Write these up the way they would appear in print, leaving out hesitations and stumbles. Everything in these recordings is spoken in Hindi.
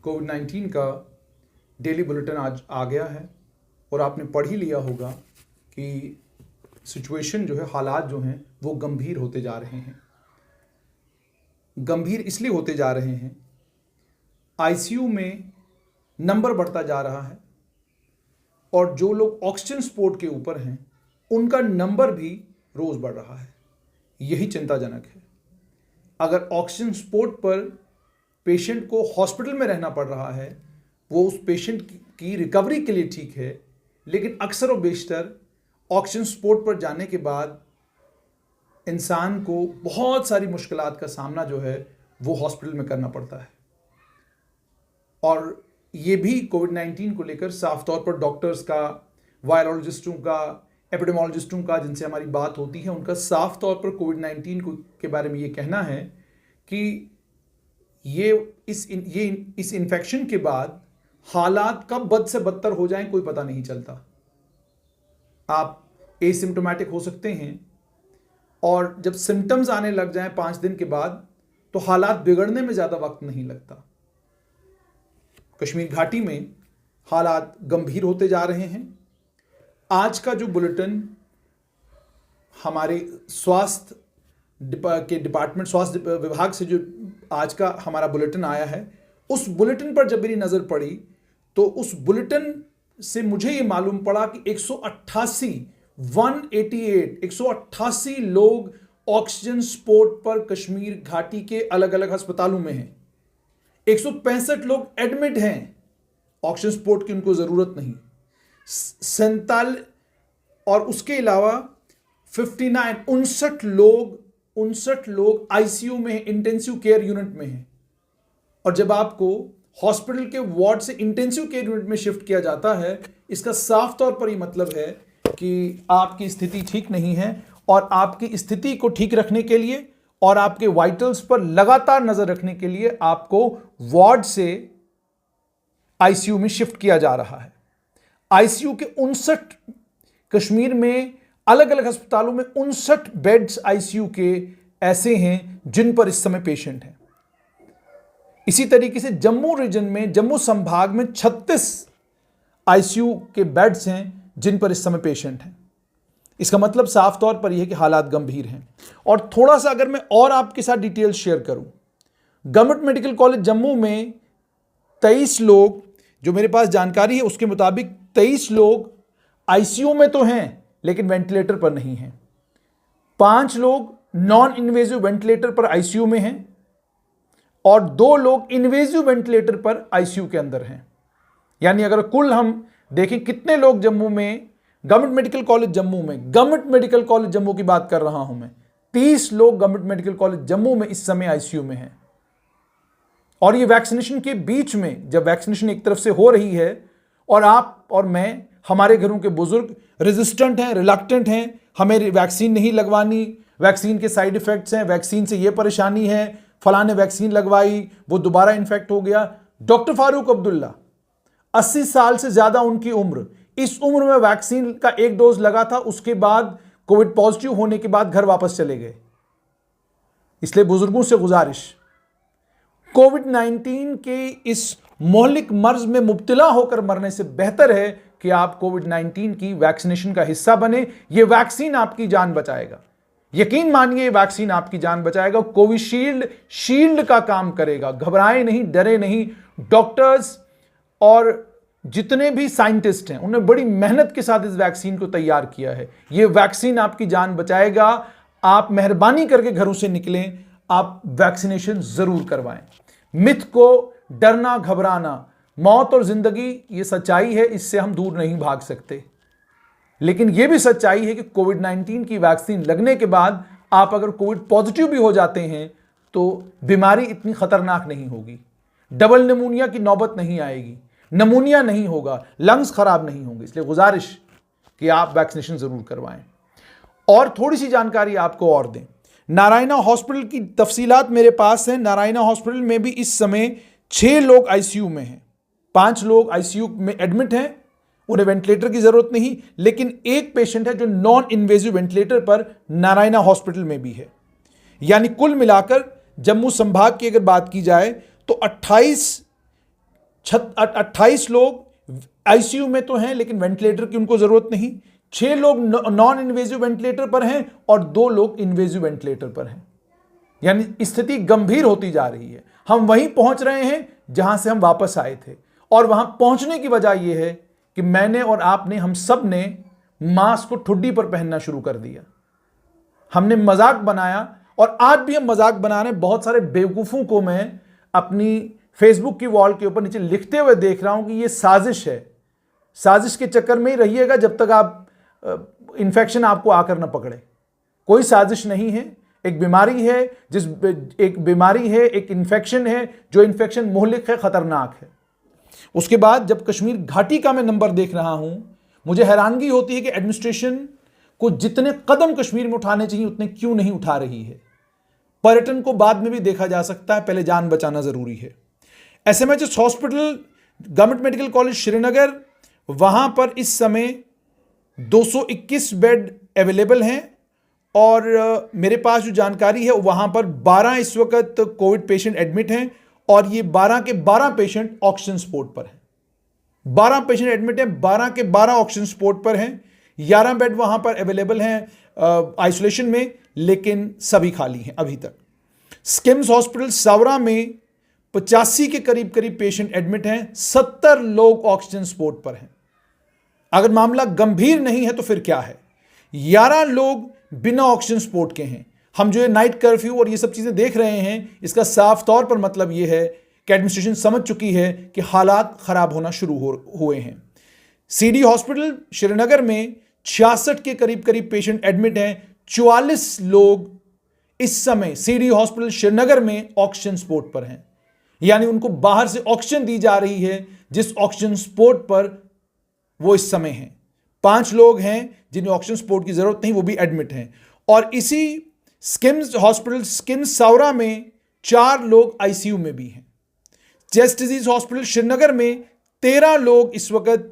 कोविड-19 का डेली बुलेटिन आज आ गया है और आपने पढ़ ही लिया होगा कि सिचुएशन जो है, हालात जो हैं वो गंभीर होते जा रहे हैं। गंभीर इसलिए होते जा रहे हैं, आईसीयू में नंबर बढ़ता जा रहा है और जो लोग ऑक्सीजन सपोर्ट के ऊपर हैं उनका नंबर भी रोज़ बढ़ रहा है। यही चिंताजनक है। अगर ऑक्सीजन सपोर्ट पर पेशेंट को हॉस्पिटल में रहना पड़ रहा है, वो उस पेशेंट की रिकवरी के लिए ठीक है, लेकिन अक्सर और बेशतर ऑक्सीजन सपोर्ट पर जाने के बाद इंसान को बहुत सारी मुश्किलात का सामना जो है वो हॉस्पिटल में करना पड़ता है। और ये भी कोविड-19 को लेकर साफ तौर पर डॉक्टर्स का, वायरोलॉजिस्टों का, एपिडेमोलॉजिस्टों का जिनसे हमारी बात होती है, उनका साफ तौर पर कोविड-19 के बारे में ये कहना है कि इस इन्फेक्शन के बाद हालात कब बद से बदतर हो जाएं कोई पता नहीं चलता। आप एसिम्प्टोमेटिक हो सकते हैं और जब सिम्टम्स आने लग जाएं 5 दिन के बाद तो हालात बिगड़ने में ज़्यादा वक्त नहीं लगता। कश्मीर घाटी में हालात गंभीर होते जा रहे हैं। आज का जो बुलेटिन हमारे स्वास्थ्य विभाग से जो आज का हमारा बुलेटिन आया है, उस बुलेटिन पर जब मेरी नज़र पड़ी तो उस बुलेटिन से मुझे ये मालूम पड़ा कि 188 लोग ऑक्सीजन सपोर्ट पर कश्मीर घाटी के अलग अलग अस्पतालों में हैं। 165 लोग एडमिट हैं, ऑक्सीजन सपोर्ट की उनको ज़रूरत नहीं। 47 और उसके अलावा 59 लोग आईसीयू में हैं, इंटेंसिव केयर यूनिट में हैं। और जब आपको हॉस्पिटल के वार्ड से इंटेंसिव केयर यूनिट में शिफ्ट किया जाता है, इसका साफ तौर पर ये मतलब है कि आपकी स्थिति ठीक नहीं है और आपकी स्थिति को ठीक रखने के लिए और आपके वाइटल्स पर लगातार नजर रखने के लिए आपको वार्ड से आईसीयू में शिफ्ट किया जा रहा है। आईसीयू के 59 कश्मीर में अलग अलग अस्पतालों में 59 बेड्स आईसीयू के ऐसे हैं जिन पर इस समय पेशेंट हैं। इसी तरीके से जम्मू रीजन में, जम्मू संभाग में 36 आईसीयू के बेड्स हैं जिन पर इस समय पेशेंट हैं। इसका मतलब साफ तौर पर यह है कि हालात गंभीर हैं। और थोड़ा सा अगर मैं और आपके साथ डिटेल्स शेयर करूं, गवर्नमेंट मेडिकल कॉलेज जम्मू में 23 लोग, जो मेरे पास जानकारी है उसके मुताबिक 23 लोग आईसीयू में तो हैं लेकिन वेंटिलेटर पर नहीं हैं। 5 लोग नॉन इन्वेजिव वेंटिलेटर पर आईसीयू में हैं और 2 लोग इन्वेजिव वेंटिलेटर पर आईसीयू के अंदर हैं। यानी अगर कुल हम देखें कितने लोग जम्मू में, गवर्नमेंट मेडिकल कॉलेज जम्मू की बात कर रहा हूं मैं, 30 लोग गवर्नमेंट मेडिकल कॉलेज जम्मू में इस समय आईसीयू में हैं। और ये वैक्सीनेशन के बीच में, जब वैक्सीनेशन एक तरफ से हो रही है और आप और मैं, हमारे घरों के बुजुर्ग रेजिस्टेंट हैं, रिलक्टेंट हैं, हमें वैक्सीन नहीं लगवानी, वैक्सीन के साइड इफेक्ट्स हैं, वैक्सीन से ये परेशानी है, फलाने वैक्सीन लगवाई वो दोबारा इन्फेक्ट हो गया। डॉक्टर फारूक अब्दुल्ला, 80 साल से ज्यादा उनकी उम्र, इस उम्र में वैक्सीन का 1 डोज लगा था, उसके बाद कोविड पॉजिटिव होने के बाद घर वापस चले गए। इसलिए बुजुर्गों से गुजारिश, कोविड-19 के इस मोहलिक मर्ज में मुब्तला होकर मरने से बेहतर है कि आप कोविड-19 की वैक्सीनेशन का हिस्सा बने। यह वैक्सीन आपकी जान बचाएगा, यकीन मानिए ये वैक्सीन आपकी जान बचाएगा। कोविशील्ड शील्ड का काम करेगा। घबराएं नहीं, डरे नहीं। डॉक्टर्स और जितने भी साइंटिस्ट हैं उन्होंने बड़ी मेहनत के साथ इस वैक्सीन को तैयार किया है। ये वैक्सीन आपकी जान बचाएगा। आप मेहरबानी करके घरों से निकलें, आप वैक्सीनेशन जरूर करवाएं। मिथ को डरना, घबराना, मौत और जिंदगी, ये सच्चाई है, इससे हम दूर नहीं भाग सकते। लेकिन यह भी सच्चाई है कि कोविड-19 की वैक्सीन लगने के बाद आप अगर कोविड पॉजिटिव भी हो जाते हैं तो बीमारी इतनी खतरनाक नहीं होगी, डबल निमोनिया की नौबत नहीं आएगी, नमूनिया नहीं होगा, लंग्स खराब नहीं होंगे। इसलिए गुजारिश कि आप वैक्सीनेशन जरूर करवाएं। और थोड़ी सी जानकारी आपको और दें, नारायणा हॉस्पिटल की तफसीलात मेरे पास है। नारायणा हॉस्पिटल में भी इस समय 6 लोग आईसीयू में हैं, 5 लोग आईसीयू में एडमिट हैं, उन्हें वेंटिलेटर की जरूरत नहीं, लेकिन एक पेशेंट है जो नॉन इन्वेजिव वेंटिलेटर पर नारायणा हॉस्पिटल में भी है। यानी कुल मिलाकर जम्मू संभाग की अगर बात की जाए तो 28 28 लोग आईसीयू में तो हैं लेकिन वेंटिलेटर की उनको जरूरत नहीं, 6 लोग नॉन इन्वेजिव वेंटिलेटर पर हैं और 2 लोग इन्वेजिव वेंटिलेटर पर हैं। यानी स्थिति गंभीर होती जा रही है। हम वहीं पहुंच रहे हैं जहां से हम वापस आए थे, और वहां पहुंचने की वजह यह है कि मैंने और आपने, हम सब ने मास्क को ठुड्डी पर पहनना शुरू कर दिया। हमने मजाक बनाया, और आज भी हम मजाक बना रहे हैं। बहुत सारे बेवकूफों को मैं अपनी फेसबुक की वॉल के ऊपर नीचे लिखते हुए देख रहा हूं कि यह साजिश है। साजिश के चक्कर में ही रहिएगा जब तक आप इन्फेक्शन आपको आकर ना पकड़े। कोई साजिश नहीं है, एक बीमारी है, एक इन्फेक्शन है, जो इन्फेक्शन मुहलिक है, खतरनाक है। उसके बाद जब कश्मीर घाटी का मैं नंबर देख रहा हूं, मुझे हैरानगी होती है कि एडमिनिस्ट्रेशन को जितने कदम कश्मीर में उठाने चाहिए उतने क्यों नहीं उठा रही है। पर्यटन को बाद में भी देखा जा सकता है, पहले जान बचाना जरूरी है। SMHS hospital, government medical college Srinagar, वहां पर इस समय 221 बेड अवेलेबल हैं, और मेरे पास जो जानकारी है वहां पर 12 इस वक्त कोविड पेशेंट एडमिट हैं, और ये 12 के 12 पेशेंट ऑक्सीजन सपोर्ट पर हैं। 12 पेशेंट एडमिट हैं, 12 के 12 ऑक्सीजन सपोर्ट पर हैं। 11 बेड वहां पर अवेलेबल हैं आइसोलेशन में, लेकिन सभी खाली हैं अभी तक। स्किम्स हॉस्पिटल सावरा में 85 के करीब पेशेंट एडमिट हैं, 70 लोग ऑक्सीजन सपोर्ट पर हैं। अगर मामला गंभीर नहीं है तो फिर क्या है? 11 लोग बिना ऑक्सीजन सपोर्ट के हैं। हम जो ये नाइट कर्फ्यू और ये सब चीजें देख रहे हैं, इसका साफ तौर पर मतलब ये है कि एडमिनिस्ट्रेशन समझ चुकी है कि हालात खराब होना शुरू हुए हैं। सीडी हॉस्पिटल श्रीनगर में 66 के करीब पेशेंट एडमिट हैं। 44 लोग इस समय सीडी हॉस्पिटल श्रीनगर में ऑक्सीजन सपोर्ट पर हैं, यानी उनको बाहर से ऑक्सीजन दी जा रही है जिस ऑक्सीजन सपोर्ट पर वो इस समय हैं। 5 लोग हैं जिन्हें ऑक्सीजन सपोर्ट की जरूरत नहीं, वो भी एडमिट हैं। और इसी स्किम्स हॉस्पिटल स्किम्स सावरा में 4 लोग आईसीयू में भी हैं। चेस्ट डिजीज हॉस्पिटल श्रीनगर में 13 लोग इस वक्त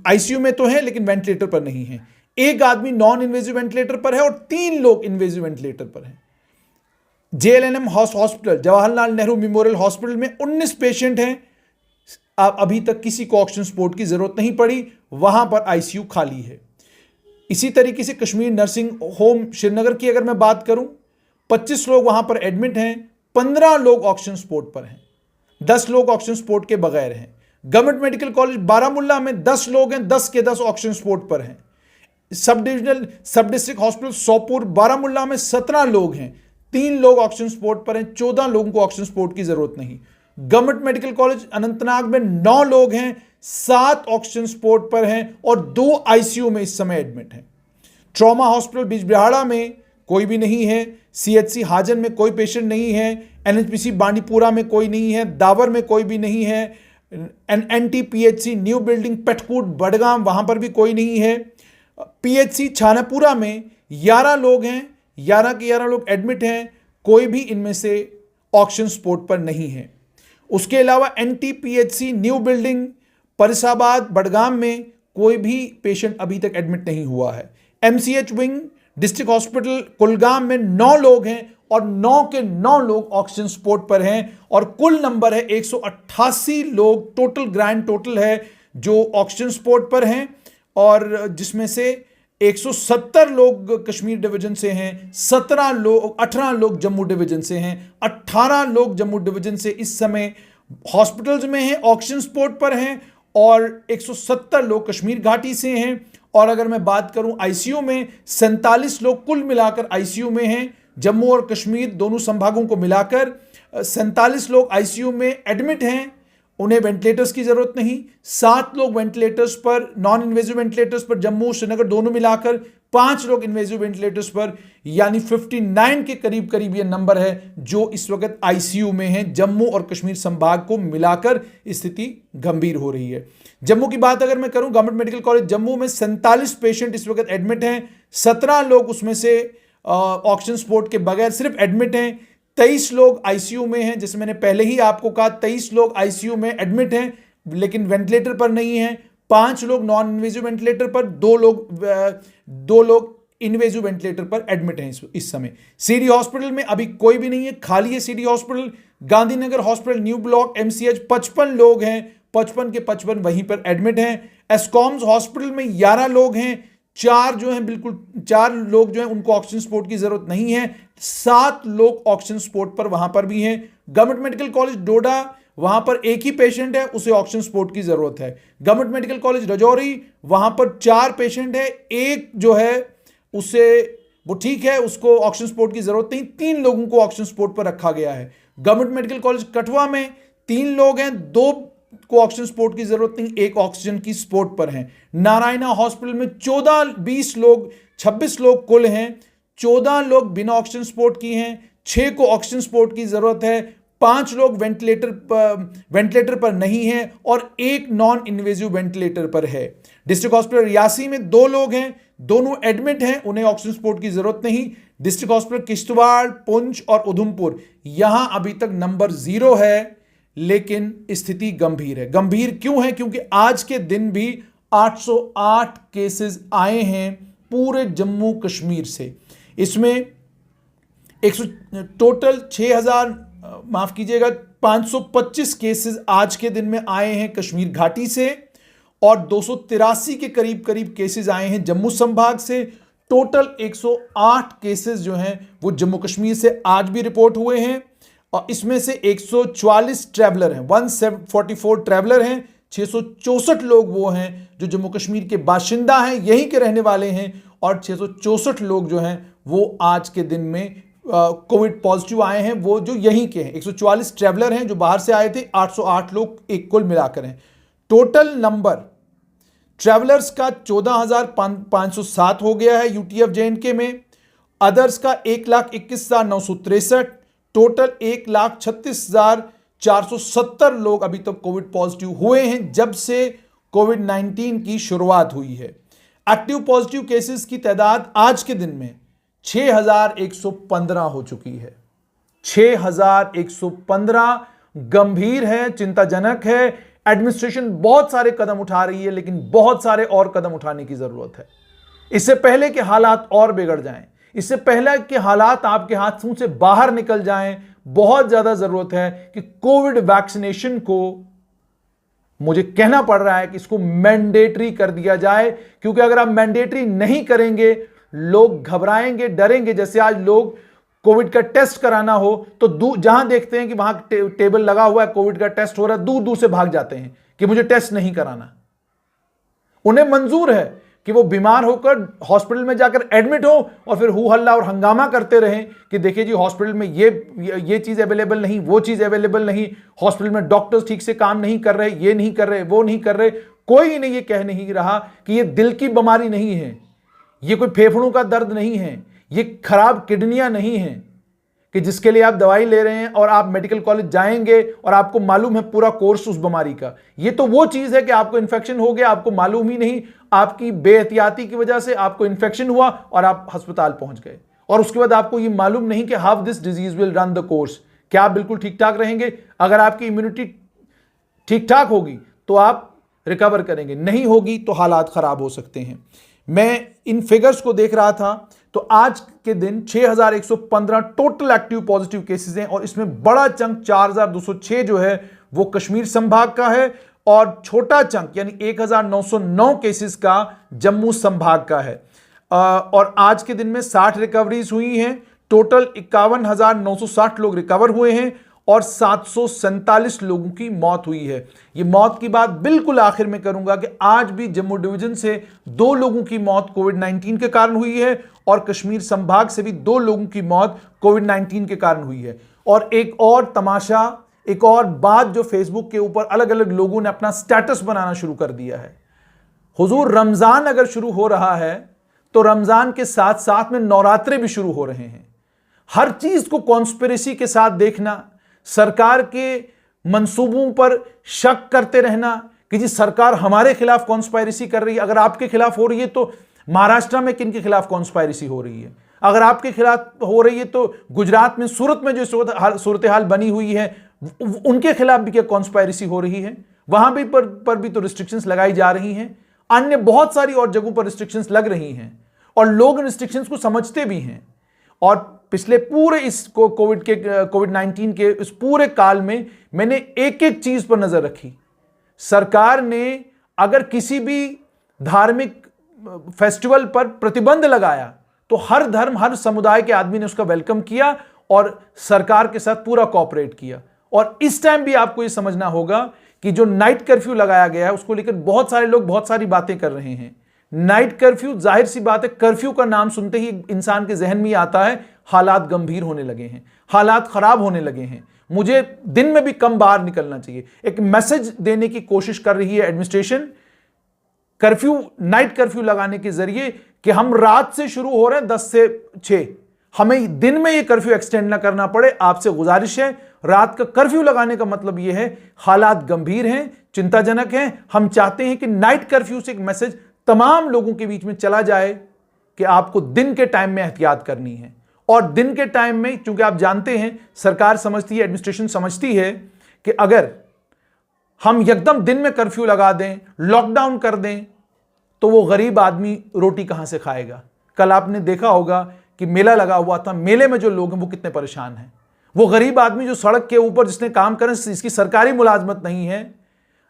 आईसीयू में तो हैं लेकिन वेंटिलेटर पर नहीं हैं। 1 आदमी नॉन इन्वेजिव वेंटिलेटर पर है और 3 लोग इन्वेजिव वेंटिलेटर पर हैं। JLNM hospital, Jawaharlal Nehru memorial hospital में 19 पेशेंट हैं। अभी तक किसी को ऑक्सीजन सपोर्ट की जरूरत नहीं पड़ी, वहां पर आईसीयू खाली है। इसी तरीके से कश्मीर नर्सिंग होम श्रीनगर की अगर मैं बात करूं, 25 लोग वहां पर एडमिट हैं, 15 लोग ऑक्सीजन सपोर्ट पर हैं, 10 लोग ऑक्सीजन सपोर्ट के बगैर हैं। गवर्नमेंट मेडिकल कॉलेज बारामुल्ला में 10 लोग हैं, 10 के 10 ऑक्सीजन सपोर्ट पर हैं। सब डिस्ट्रिक्ट हॉस्पिटल सोपुर बारामुल्ला में 17 लोग हैं, 3 लोग ऑक्सीजन सपोर्ट पर हैं, 14 लोगों को ऑक्सीजन सपोर्ट की जरूरत नहीं। गवर्नमेंट मेडिकल कॉलेज अनंतनाग में 9 लोग हैं, 7 ऑक्सीजन सपोर्ट पर हैं और 2 आईसीयू में इस समय एडमिट हैं। ट्रॉमा हॉस्पिटल बिजबिहाड़ा में कोई भी नहीं है, सीएचसी हाजन में कोई पेशेंट नहीं है, एनएचपीसी बांडीपुरा में कोई नहीं है, दावर में कोई भी नहीं है, एनटीपीएचसी न्यू बिल्डिंग पेटकूट बडगाम वहां पर भी कोई नहीं है। पीएचसी छानापुरा में 11 लोग हैं, 11 के 11 लोग एडमिट हैं, कोई भी इनमें से ऑक्सीजन सपोर्ट पर नहीं है। उसके अलावा एनटीपीएचसी न्यू बिल्डिंग परिसाबाद बडगाम में कोई भी पेशेंट अभी तक एडमिट नहीं हुआ है। MCH wing district hospital Kulgam में 9 लोग हैं और 9 के 9 लोग ऑक्सीजन सपोर्ट पर हैं, और कुल नंबर है 188 लोग, टोटल ग्रैंड टोटल है जो ऑक्सीजन सपोर्ट पर हैं, और जिसमें से 170 लोग कश्मीर डिवीजन से हैं, 18 लोग जम्मू डिवीजन से हैं, 18 लोग जम्मू डिवीजन से इस समय हॉस्पिटल्स में हैं, ऑक्सीजन सपोर्ट पर हैं, और 170 लोग कश्मीर घाटी से हैं। और अगर मैं बात करूं आईसीयू में, 47 लोग कुल मिलाकर आईसीयू में हैं। जम्मू और कश्मीर दोनों संभागों को मिलाकर 47 लोग आईसीयू में एडमिट हैं, उन्हें वेंटिलेटर्स की जरूरत नहीं। 7 लोग वेंटिलेटर्स पर, नॉन इन्वेजिव वेंटिलेटर्स पर जम्मू श्रीनगर दोनों मिलाकर, 5 लोग इन्वेजिव वेंटिलेटर्स पर, यानी 59 के करीब ये नंबर है जो इस वक्त आईसीयू में है। जम्मू और कश्मीर संभाग को मिलाकर स्थिति गंभीर हो रही है। जम्मू की बात अगर मैं करूं, गवर्नमेंट मेडिकल कॉलेज जम्मू में 47 पेशेंट इस वक्त एडमिट हैं, 17 लोग उसमें से ऑक्सीजन सपोर्ट के बगैर सिर्फ एडमिट हैं, 23 लोग आईसीयू में हैं। जैसे मैंने पहले ही आपको कहा, 23 लोग आईसीयू में एडमिट हैं लेकिन वेंटिलेटर पर नहीं हैं, 5 लोग नॉन इन्वेजिव वेंटिलेटर पर, 2 लोग इनवेजिव वेंटिलेटर पर एडमिट हैं इस समय। सीडी हॉस्पिटल में अभी कोई भी नहीं है, खाली है CD hospital. Gandhinagar hospital new block MCH 55 लोग हैं, 55 के 55 वहीं पर एडमिट हैं। एस्कॉम्स हॉस्पिटल में 11 लोग हैं, 4 जो हैं बिल्कुल 4 लोग जो हैं उनको ऑक्सीजन सपोर्ट की जरूरत नहीं है, 7 लोग ऑक्सीजन सपोर्ट पर वहां पर भी हैं। गवर्नमेंट मेडिकल कॉलेज डोडा, वहां पर एक ही पेशेंट है, उसे ऑक्सीजन सपोर्ट की जरूरत है। गवर्नमेंट मेडिकल कॉलेज रजौरी, वहां पर 4 पेशेंट है, एक जो है उसे वो ठीक है, उसको ऑक्सीजन सपोर्ट की जरूरत नहीं, 3 लोगों को ऑक्सीजन सपोर्ट पर रखा गया है। गवर्नमेंट मेडिकल कॉलेज कठुआ में 3 लोग हैं, 2 को ऑक्सीजन सपोर्ट की जरूरत नहीं, 1 ऑक्सीजन की सपोर्ट पर हैं। नारायणा हॉस्पिटल में 20 लोग 26 लोग कुल हैं, 14 लोग बिना ऑक्सीजन सपोर्ट की हैं, 6 को ऑक्सीजन सपोर्ट की जरूरत है, 5 लोग वेंटिलेटर पर नहीं है और 1 नॉन इन्वेजिव वेंटिलेटर पर है। डिस्ट्रिक्ट हॉस्पिटल रियासी में 2 लोग हैं, दोनों एडमिट हैं, उन्हें ऑक्सीजन सपोर्ट की जरूरत नहीं। डिस्ट्रिक्ट हॉस्पिटल किश्तवाड़, पुंछ और उधमपुर, यहां अभी तक नंबर 0 है, लेकिन स्थिति गंभीर है। गंभीर क्यों है? क्योंकि आज के दिन भी 808 केसेस आए हैं पूरे जम्मू कश्मीर से। इसमें टोटल 525 केसेस आज के दिन में आए हैं कश्मीर घाटी से और 283 के करीब करीब केसेस आए हैं जम्मू संभाग से। टोटल 108 केसेस जो हैं वो जम्मू कश्मीर से आज भी रिपोर्ट हुए हैं और इसमें से 144 ट्रैवलर हैं, 144 ट्रैवलर हैं, 664 लोग वो हैं जो जम्मू कश्मीर के बाशिंदा हैं, यहीं के रहने वाले हैं और 664 लोग जो हैं वो आज के दिन में कोविड पॉजिटिव आए हैं, वो जो यहीं के हैं। 144 ट्रैवलर हैं जो बाहर से आए थे, 808 लोग एक कुल मिलाकर हैं। टोटल नंबर ट्रैवलर्स का 14,507 हो गया है यूटीएफ जेएंडके में, अदर्स का 1,21,963, टोटल 1,36,470 लोग अभी तक कोविड पॉजिटिव हुए हैं जब से कोविड-19 की शुरुआत हुई है। एक्टिव पॉजिटिव केसेस की तादाद आज के दिन में 6,115 हो चुकी है। 6,115 गंभीर है, चिंताजनक है। एडमिनिस्ट्रेशन बहुत सारे कदम उठा रही है, लेकिन बहुत सारे और कदम उठाने की जरूरत है। इससे पहले कि हालात और बिगड़ जाएं, इससे पहले कि हालात आपके हाथों से बाहर निकल जाएं, बहुत ज्यादा जरूरत है कि कोविड वैक्सीनेशन को, मुझे कहना पड़ रहा है कि इसको मैंडेटरी कर दिया जाए, क्योंकि अगर आप मैंडेटरी नहीं करेंगे लोग घबराएंगे, डरेंगे। जैसे आज लोग कोविड का टेस्ट कराना हो तो जहां देखते हैं कि वहां टेबल लगा हुआ है, कोविड का टेस्ट हो रहा है, दूर दूर से भाग जाते हैं कि मुझे टेस्ट नहीं कराना। उन्हें मंजूर है कि वो बीमार होकर हॉस्पिटल में जाकर एडमिट हो और फिर हू हल्ला और हंगामा करते रहें कि देखिए जी हॉस्पिटल में ये चीज अवेलेबल नहीं, वो चीज अवेलेबल नहीं, हॉस्पिटल में डॉक्टर्स ठीक से काम नहीं कर रहे, ये नहीं कर रहे, वो नहीं कर रहे। कोई इन्हें ये कह नहीं रहा कि ये दिल की बीमारी नहीं है, ये कोई फेफड़ों का दर्द नहीं है, ये खराब किडनियां नहीं हैं कि जिसके लिए आप दवाई ले रहे हैं और आप मेडिकल कॉलेज जाएंगे और आपको मालूम है पूरा कोर्स उस बीमारी का। ये तो वो चीज है कि आपको इन्फेक्शन हो गया, आपको मालूम ही नहीं, आपकी बेहतियाती की वजह से आपको इन्फेक्शन हुआ और आप अस्पताल पहुंच गए और उसके बाद आपको ये मालूम नहीं कि how this disease will run the course. क्या आप बिल्कुल ठीक ठाक रहेंगे? अगर आपकी इम्यूनिटी ठीक ठाक होगी तो आप रिकवर करेंगे, नहीं होगी तो हालात खराब हो सकते हैं। मैं इन फिगर्स को देख रहा था तो आज के दिन 6,115 टोटल एक्टिव पॉजिटिव केसेस हैं और इसमें बड़ा चंक 4,206 जो है वो कश्मीर संभाग का है और छोटा चंक यानी 1,909 केसेस का जम्मू संभाग का है। और आज के दिन में 60 रिकवरीज हुई हैं। टोटल 51,960 लोग रिकवर हुए हैं और 747 लोगों की मौत हुई है। ये मौत की बात बिल्कुल आखिर में करूंगा कि आज भी जम्मू डिवीजन से 2 लोगों की मौत कोविड-19 के कारण हुई है और कश्मीर संभाग से भी 2 लोगों की मौत कोविड-19 के कारण हुई है। और एक और तमाशा, एक और बात जो फेसबुक के ऊपर अलग अलग लोगों ने अपना स्टेटस बनाना शुरू कर दिया है। हुजूर, रमजान अगर शुरू हो रहा है तो रमजान के साथ साथ में नवरात्रे भी शुरू हो रहे हैं। हर चीज को कॉन्स्पिरेसी के साथ देखना, सरकार के मंसूबों पर शक करते रहना कि जी सरकार हमारे खिलाफ कॉन्स्पायरेसी कर रही है। अगर आपके खिलाफ हो रही है तो महाराष्ट्र में किन के खिलाफ कॉन्स्पायरेसी हो रही है? अगर आपके खिलाफ हो रही है तो गुजरात में, सूरत में जो सूरत हाल बनी हुई है उनके खिलाफ भी क्या कॉन्स्पायरेसी हो रही है? वहां भी पर भी तो रिस्ट्रिक्शंस लगाई जा रही हैं। अन्य बहुत सारी और जगहों पर रिस्ट्रिक्शंस लग रही हैं और लोग रिस्ट्रिक्शंस को समझते भी हैं। और पिछले पूरे इस कोविड 19 के इस पूरे काल में मैंने एक एक चीज पर नजर रखी। सरकार ने अगर किसी भी धार्मिक फेस्टिवल पर प्रतिबंध लगाया तो हर धर्म, हर समुदाय के आदमी ने उसका वेलकम किया और सरकार के साथ पूरा कोऑपरेट किया। और इस टाइम भी आपको यह समझना होगा कि जो नाइट कर्फ्यू लगाया गया है उसको लेकर बहुत सारे लोग बहुत सारी बातें कर रहे हैं। नाइट कर्फ्यू, जाहिर सी बात है, कर्फ्यू का नाम सुनते ही इंसान के जहन में आता है हालात गंभीर होने लगे हैं, हालात खराब होने लगे हैं, मुझे दिन में भी कम बाहर निकलना चाहिए। एक मैसेज देने की कोशिश कर रही है एडमिनिस्ट्रेशन कर्फ्यू, नाइट कर्फ्यू लगाने के जरिए कि हम रात से शुरू हो रहे हैं 10 से 6, हमें दिन में यह कर्फ्यू एक्सटेंड ना करना पड़े। आपसे गुजारिश है, रात का कर्फ्यू लगाने का मतलब यह है हालात गंभीर हैं, चिंताजनक हैं। हम चाहते हैं कि नाइट कर्फ्यू से एक मैसेज तमाम लोगों के बीच में चला जाए कि आपको दिन के टाइम में एहतियात करनी है। और दिन के टाइम में, चूंकि आप जानते हैं सरकार समझती है, एडमिनिस्ट्रेशन समझती है कि अगर हम एकदम दिन में कर्फ्यू लगा दें, लॉकडाउन कर दें, तो वो गरीब आदमी रोटी कहां से खाएगा। कल आपने देखा होगा कि मेला लगा हुआ था, मेले में जो लोग हैं वो कितने परेशान हैं। वो गरीब आदमी जो सड़क के ऊपर जिसने काम करें, जिसकी सरकारी मुलाजमत नहीं है,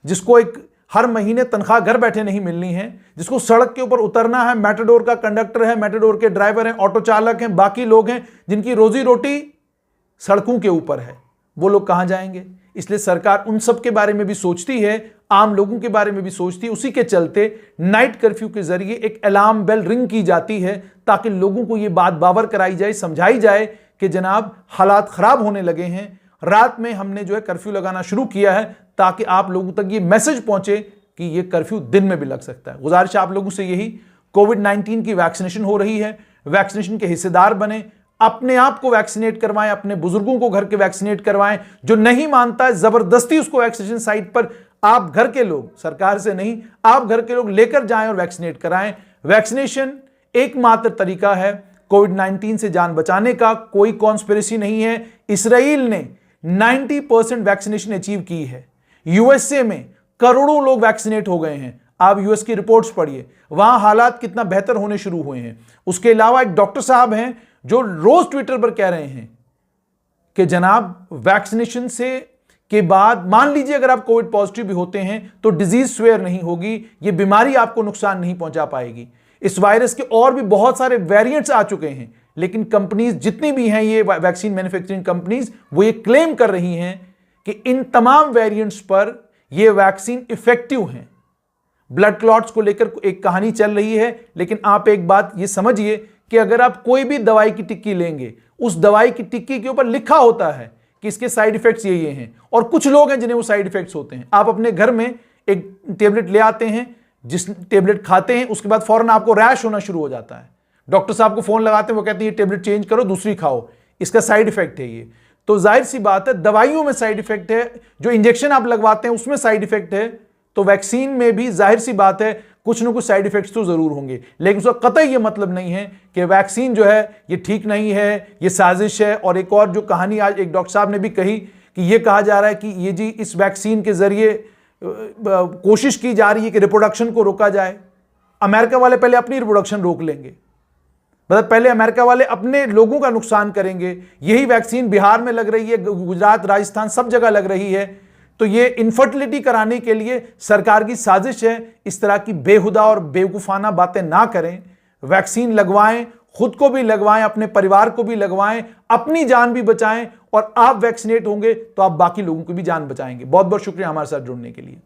जिसको एक हर महीने तनख्वाह घर बैठे नहीं मिलनी है, जिसको सड़क के ऊपर उतरना है, मेटाडोर का कंडक्टर है, मेटाडोर के ड्राइवर हैं, ऑटो चालक हैं, बाकी लोग हैं जिनकी रोजी रोटी सड़कों के ऊपर है, वो लोग कहां जाएंगे। इसलिए सरकार उन सब के बारे में भी सोचती है, आम लोगों के बारे में भी सोचती है। उसी के चलते नाइट कर्फ्यू के जरिए एक अलार्म बेल रिंग की जाती है ताकि लोगों को यह बात बावर कराई जाए, समझाई जाए कि जनाब हालात खराब होने लगे हैं। रात में हमने जो है कर्फ्यू लगाना शुरू किया है ताकि आप लोगों तक ये मैसेज पहुंचे कि ये कर्फ्यू दिन में भी लग सकता है। गुजारिश आप लोगों से यही, कोविड 19 की वैक्सीनेशन हो रही है, वैक्सीनेशन के हिस्सेदार बने, अपने आप को वैक्सीनेट करवाएं, अपने बुजुर्गों को घर के वैक्सीनेट करवाएं। जो नहीं मानता है जबरदस्ती उसको वैक्सीनेशन साइट पर आप घर के लोग, सरकार से नहीं, आप घर के लोग लेकर जाएं और वैक्सीनेट कराएं। वैक्सीनेशन एकमात्र तरीका है कोविड 19 से जान बचाने का, कोई कॉन्स्पिरेसी नहीं है। इसराइल ने 90% वैक्सीनेशन अचीव की है। यूएसए में करोड़ों लोग वैक्सीनेट हो गए हैं। आप यूएस की रिपोर्ट्स पढ़िए, वहां हालात कितना बेहतर होने शुरू हुए हैं। उसके अलावा एक डॉक्टर साहब हैं जो रोज ट्विटर पर कह रहे हैं कि जनाब वैक्सीनेशन से के बाद मान लीजिए अगर आप कोविड पॉजिटिव भी होते हैं तो डिजीज स्वेयर नहीं होगी, ये बीमारी आपको नुकसान नहीं पहुंचा पाएगी। इस वायरस के और भी बहुत सारे वेरिएंट्स आ चुके हैं, लेकिन कंपनीज जितनी भी हैं, ये वैक्सीन मैन्युफैक्चरिंग कंपनीज, वो ये क्लेम कर रही हैं कि इन तमाम वेरिएंट्स पर ये वैक्सीन इफेक्टिव हैं। ब्लड क्लॉट्स को लेकर एक कहानी चल रही है, लेकिन आप एक बात ये समझिए कि अगर आप कोई भी दवाई की टिक्की लेंगे, उस दवाई की टिक्की के ऊपर लिखा होता है कि इसके साइड इफेक्ट्स ये हैं, और कुछ लोग हैं जिन्हें वो साइड इफेक्ट्स होते हैं। आप अपने घर में एक टेबलेट ले आते हैं, जिस टेबलेट खाते हैं उसके बाद फौरन आपको रैश होना शुरू हो जाता है। डॉक्टर साहब को फोन लगाते हैं, वो कहते हैं ये टेबलेट चेंज करो, दूसरी खाओ, इसका साइड इफेक्ट है ये। तो जाहिर सी बात है दवाइयों में साइड इफेक्ट है, जो इंजेक्शन आप लगवाते हैं उसमें साइड इफेक्ट है, तो वैक्सीन में भी जाहिर सी बात है कुछ ना कुछ साइड इफेक्ट्स तो जरूर होंगे। लेकिन उसका कतई ये मतलब नहीं है कि वैक्सीन जो है ये ठीक नहीं है, ये साजिश है। और एक और जो कहानी आज एक डॉक्टर साहब ने भी कही कि ये कहा जा रहा है कि ये जी इस वैक्सीन के जरिए कोशिश की जा रही है कि रिप्रोडक्शन को रोका जाए। अमेरिका वाले पहले अपनी रिप्रोडक्शन रोक लेंगे, मतलब पहले अमेरिका वाले अपने लोगों का नुकसान करेंगे। यही वैक्सीन बिहार में लग रही है, गुजरात, राजस्थान, सब जगह लग रही है। तो ये इनफर्टिलिटी कराने के लिए सरकार की साजिश है। इस तरह की बेहुदा और बेवकूफाना बातें ना करें, वैक्सीन लगवाएं, खुद को भी लगवाएं, अपने परिवार को भी लगवाएं, अपनी जान भी बचाएं, और आप वैक्सीनेट होंगे तो आप बाकी लोगों की भी जान बचाएंगे। बहुत बहुत शुक्रिया हमारे साथ जुड़ने के लिए।